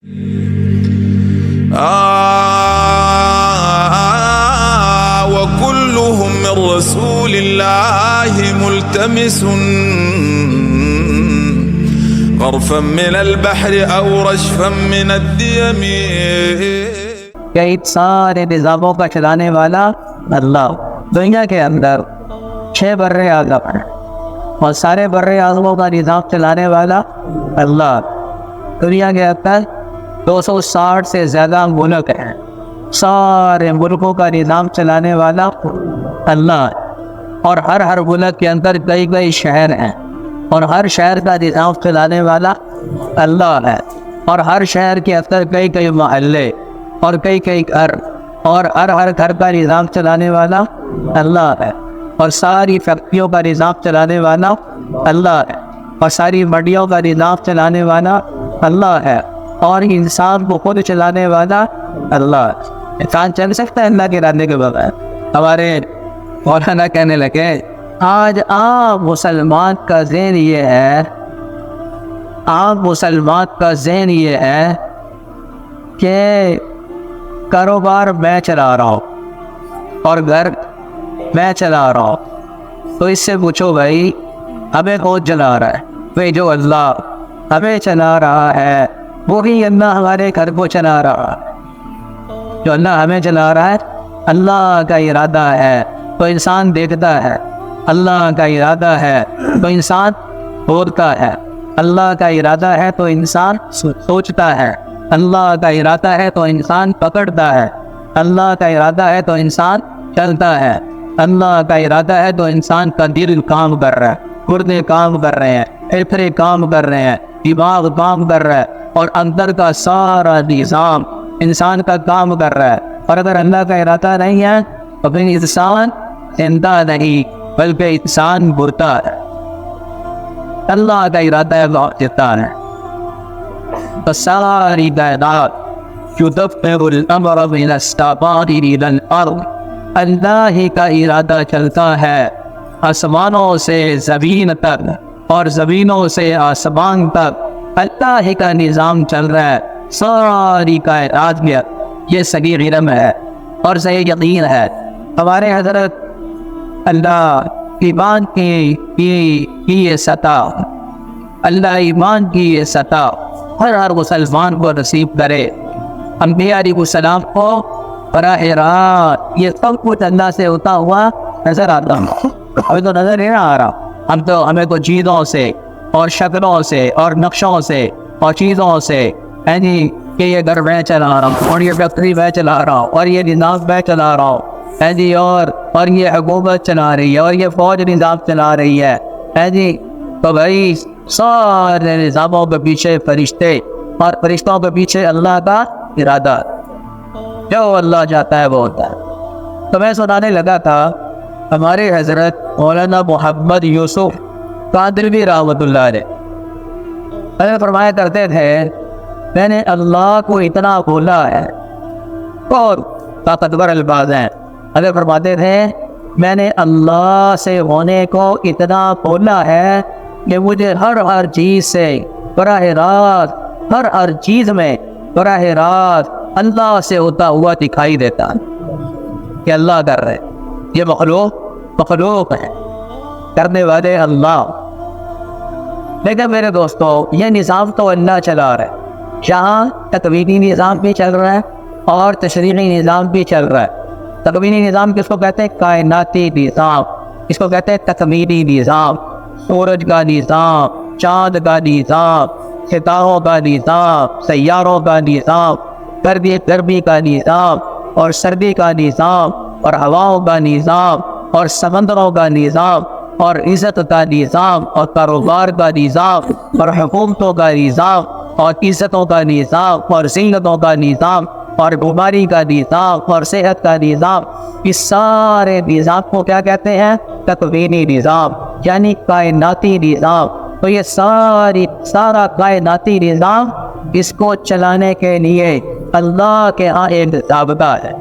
وكلهم من رسول الله ملتمس غرفا من البحر أو رشفا من الديم. کہ سارے نظاموں کا چلانے والا اللہ. دنیا کے اندر 6 بر اعظم ہیں اور سارے بر اعظموں کا نظام چلانے والا اللہ. دنیا کے اندر 260 سے زیادہ ملک ہیں. سارے ملکوں کا نظام چلانے والا اللہ. اور ہر ملک کے اندر کئی شہر ہیں اور ہر شہر کا نظام چلانے والا اللہ ہے. اور ہر شہر کے اندر کئی محلے اور کئی گھر اور ہر گھر کا نظام چلانے والا اللہ ہے. اور ساری فیکٹریوں کا نظام چلانے والا اللہ ہے. اور ساری منڈیوں کا نظام چلانے والا اللہ ہے. اور انسان کو خود چلانے والا اللہ ہے. انسان چل سکتا ہے اللہ کے ارادے کے بغیر؟ ہمارے مولانا کہنے لگے آج عام مسلمان کا ذہن یہ ہے کہ کاروبار میں چلا رہا ہوں اور گھر میں چلا رہا ہوں. تو اس سے پوچھو بھائی ہمیں کون چلا رہا ہے؟ بھائی جو اللہ ہمیں چلا رہا ہے وہی اللہ ہمارے گھر کو چلا رہا ہے. جو اللہ ہمیں چلا رہا ہے اللہ کا ارادہ ہے تو انسان دیکھتا ہے. اللہ کا ارادہ ہے تو انسان بولتا ہے. اللہ کا ارادہ ہے تو انسان سوچتا ہے. اللہ کا ارادہ ہے تو انسان پکڑتا ہے. اللہ کا ارادہ ہے تو انسان چلتا ہے. اللہ کا ارادہ ہے تو انسان کا دل کام کر رہا ہے, گردے کام کر رہے ہیں, پھیپھڑے کام کر رہے ہیں, دماغ کام کر رہا ہے اور اندر کا سارا نظام انسان کا کام کر رہا ہے. اور اگر اللہ کا ارادہ نہیں ہے تو پھر انسان زندہ نہیں بلکہ انسان مردہ ہے. اللہ کا ارادہ ہے وہ زندہ ہے. تو ساری کائنات یدبر الامر من السماء الى الارض, اللہ ہی کا ارادہ چلتا ہے آسمانوں سے زمین تک اور زمینوں سے آسمان تک. اللہ ہی کا نظام چل رہا ہے ساری کائنات میں. یہ صحیح علم ہے اور صحیح یقین ہے. ہمارے حضرت اللہ ایمان کی یہ سطح, اللہ ایمان کی یہ سطح ہر مسلمان کو نصیب کرے. انبیاء علیہ السلام کو براہ راست یہ سب کچھ اللہ سے ہوتا ہوا نظر آتا. ہمیں تو نظر نہیں آ رہا. ہمیں تو چیزوں سے اور شکلوں سے اور نقشوں سے اور چیزوں سے کہ یہ گھر میں چلا رہا ہوں اور یہ فیکٹری میں چلا رہا ہوں اور یہ نظام میں چلا رہا ہوں اور یہ حکومت چلا رہی ہے اور یہ فوج نظام چلا رہی ہے. تو بھائی سارے نظاموں کے پیچھے فرشتے اور فرشتوں کے پیچھے اللہ کا ارادہ, جو اللہ چاہتا ہے وہ ہوتا ہے. تو میں سنانے لگا تھا ہمارے حضرت مولانا محمد یوسف قادری رحمۃ اللہ علیہ فرمایا کرتے تھے میں نے اللہ کو اتنا بولا ہے. اور طاقتور الفاظ ہیں. اگر فرماتے تھے میں نے اللہ سے ہونے کو اتنا بولا ہے کہ مجھے ہر چیز سے براہ راست ہر چیز میں براہ راست اللہ سے ہوتا ہوا دکھائی دیتا کہ اللہ کر رہے. یہ مخلوق ہے, کرنے والے اللہ. لیکن میرے دوستو یہ نظام تو اللہ چلا رہا ہے. یہاں تکوینی نظام بھی چل رہا ہے اور تشریعی نظام بھی چل رہا ہے. تکوینی نظام کس کو کہتے ہیں؟ کائناتی نظام. اس کو کہتے ہیں تکوینی نظام. سورج کا نظام, چاند کا نظام, ستاروں کا نظام, سیاروں کا نظام, گرمی کا نظام اور سردی کا نظام اور ہواؤں کا نظام اور سمندروں کا نظام اور عزت کا نظام اور کاروبار کا نظام اور حکومتوں کا نظام اور عزتوں کا نظام اور زینتوں کا نظام اور بیماری کا نظام اور صحت کا نظام. اس سارے نظام کو کیا کہتے ہیں؟ تکوینی نظام, یعنی کائناتی نظام. تو یہ سارا کائناتی نظام اس کو چلانے کے لیے اللہ کے ہاں ایک ضابطہ ہے.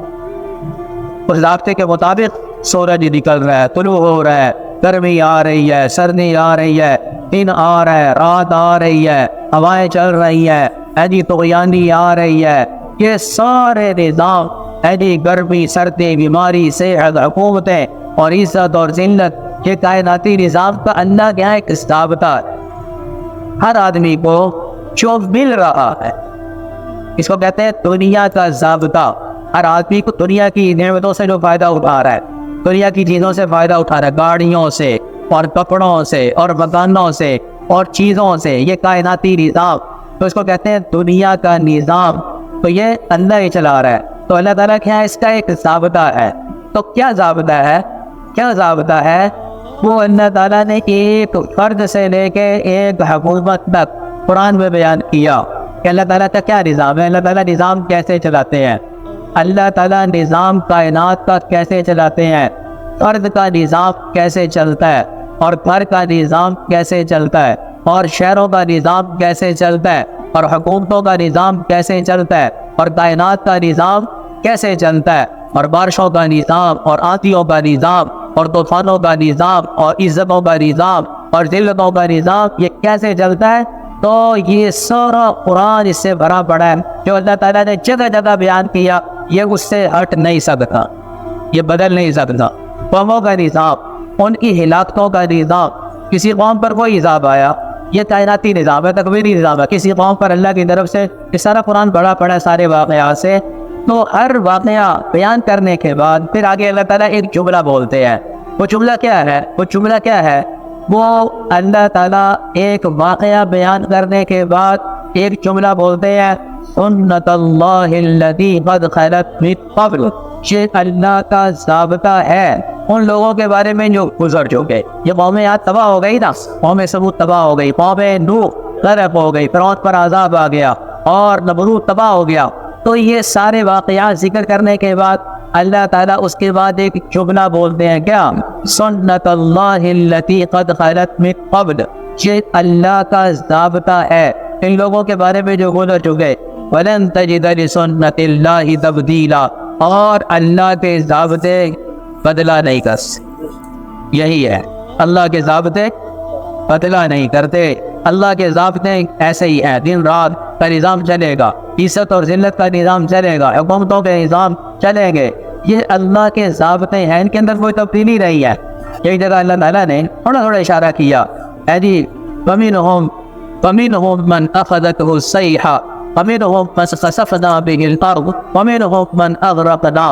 اس ضابطے کے مطابق سورج نکل رہا ہے, طلوع ہو رہا ہے, گرمی آ رہی ہے, سردی آ رہی ہے, دن آ رہا ہے, رات آ رہی ہے, ہوائیں چل رہی ہیں, جی طغیانی آ رہی ہے، یہ سارے نظام جی گرمی، سردی، بیماری، صحت، حکومتیں اور عزت اور ذلت، یہ کائناتی نظام کا اللہ کیا ہے؟ ایک ضابطہ ہے۔ ہر آدمی کو جو مل رہا ہے اس کو کہتے ہیں دنیا کا ضابطہ۔ ہر آدمی کو دنیا کی نعمتوں سے جو فائدہ اٹھا رہا ہے، دنیا کی چیزوں سے فائدہ اٹھا رہا ہے، گاڑیوں سے اور کپڑوں سے اور مکانوں سے اور چیزوں سے، یہ کائناتی نظام، تو اس کو کہتے ہیں دنیا کا نظام۔ تو یہ اللہ ہی چلا رہا ہے، تو اللہ تعالیٰ کیا ہے؟ اس کا ایک ضابطہ ہے۔ تو کیا ضابطہ ہے؟ کیا ضابطہ ہے؟ وہ اللہ تعالیٰ نے ایک فرد سے لے کے ایک حکومت تک قرآن میں بیان کیا کہ اللہ تعالیٰ کا کیا نظام ہے، اللہ تعالیٰ نظام کیسے چلاتے ہیں، اللہ تعالیٰ نظام کائنات کا کیسے چلاتے ہیں، فرد کا نظام کیسے چلتا ہے، اور گھر کا نظام کیسے چلتا ہے، اور شہروں کا نظام کیسے چلتا ہے، اور حکومتوں کا نظام کیسے چلتا ہے، اور کائنات کا نظام کیسے چلتا ہے، اور بارشوں کا نظام اور آندھیوں کا نظام اور طوفانوں کا نظام اور عزتوں کا نظام اور ذلتوں کا نظام، یہ کیسے چلتا ہے۔ تو یہ سارا قرآن اس سے بھرا پڑا ہے، جو اللہ تعالیٰ نے جگہ جگہ بیان کیا، یہ اس سے ہٹ نہیں سکتا، یہ بدل نہیں سکتا۔ قوموں کا نظام، ان کی ہلاکتوں کا نظام، کسی قوم پر کوئی عذاب آیا، یہ کائناتی نظام ہے، تکوینی نظام ہے، کسی قوم پر اللہ کی طرف سے، یہ سارا قرآن بڑا پڑا ہے سارے واقعات سے۔ تو ہر واقعہ بیان کرنے کے بعد پھر آگے اللہ تعالیٰ ایک جملہ بولتے ہیں۔ وہ جملہ کیا ہے؟ وہ جملہ کیا ہے؟ وہ اللہ تعالیٰ ایک واقعہ بیان کرنے کے بعد ایک جملہ بولتے ہیں، سنت اللہ الذی قد خلت من قبل، یہ اللہ کا ضابطہ ہے ان لوگوں کے بارے میں جو گزر چکے۔ یہ قومیں آج تباہ ہو گئی نا، قوم ثمود تباہ ہو گئی، قوم نوح غرق ہو گئی، فرعون پر عذاب آ گیا اور نمرود تباہ ہو گیا۔ تو یہ سارے واقعات ذکر کرنے کے بعد اللہ تعالیٰ اس کے بعد ایک جملہ بولتے ہیں، کیا؟ سنت اللہ التی قد خلت من قبل، یہ اللہ کا ضابطہ ہے ان لوگوں کے بارے میں جو گزر چکے۔ ولن تجد لسنت اللہ تبدیلا، اور اللہ کے ضابطے بدلا نہیں کر سکتے۔ یہی ہے، اللہ کے ضابطے بدلا نہیں کرتے، اللہ کے ضابطے ایسے ہی ہیں، دن رات کا نظام چلے گا، عزت اور ذلت کا نظام چلے گا، حکومتوں کے نظام چلیں گے، یہ اللہ کے ضابطے ہیں، ان کے اندر کوئی تبدیلی نہیں ہے۔ ایک جگہ اللہ تعالیٰ نے تھوڑا تھوڑا اشارہ کیا، اے جی وَمِنْهُمْ مَنْ أَخَذَتْهُ الصَّيْحَةُ وَمِنْهُمْ مَنْ خَسَفْنَا بِهِ الْأَرْضَ وَمِنْهُمْ مَنْ أَغْرَقْنَا۔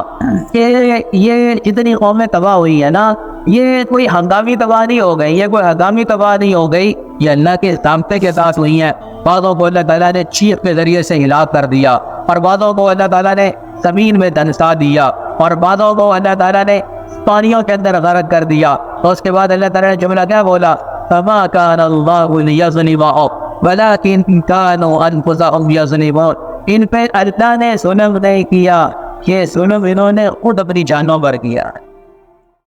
یہ جتنی قومیں تباہ ہوئی ہیں نا، یہ کوئی ہنگامی تباہ نہیں ہو گئی، یہ کوئی ہنگامی تباہ نہیں ہو گئی، یہ اللہ کے ضابطے کے ساتھ ہوئی ہیں۔ بعضوں کو اللہ تعالیٰ نے چیخ کے ذریعے سے ہلاک کر دیا، اور بعضوں کو اللہ تعالیٰ نے زمین میں دھنسا دیا، اور بعضوں کو اللہ تعالیٰ نے پانیوں کے اندر غرق کر دیا۔ تو اس کے بعد اللہ تعالیٰ نے جملہ کیا بولا؟ فَمَا كَانَ اللَّهُ لِيَظْلِمَهُمْ وَلَكِنْ كَانُوا أَنفُسَهُمْ يَظْلِمُونَ۔ ان پہ اللہ نے ظلم نہیں کیا، یہ ظلم انہوں نے خود اپنی جانوں پر کیا۔